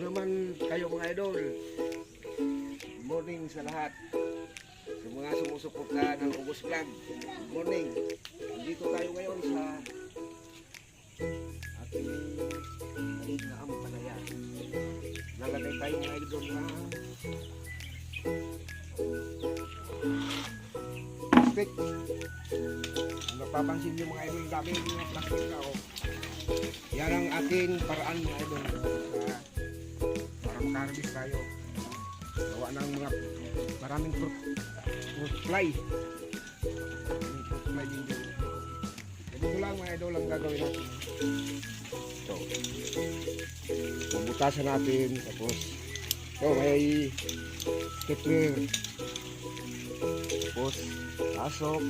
naman kayo mga idol. Good morning sa lahat. Sa mga sumusuporta ng Ubos Vlog. Good morning. Dito tayo ngayon sa ating maliit na ampalaya. Nalagay tayo mga idol na plastic. Kung napapansin niyo mga idol, dami yung mga plastic na ako. Yan ang ating paraan mga idol para makaharvest tayo. Gawa ng mga maraming fruit fly. Maraming fruit fly din dito. Ganito lang mga idol ang gagawin natin. So, bubutasan natin. Tapos, may stapler. Tapos, pasok.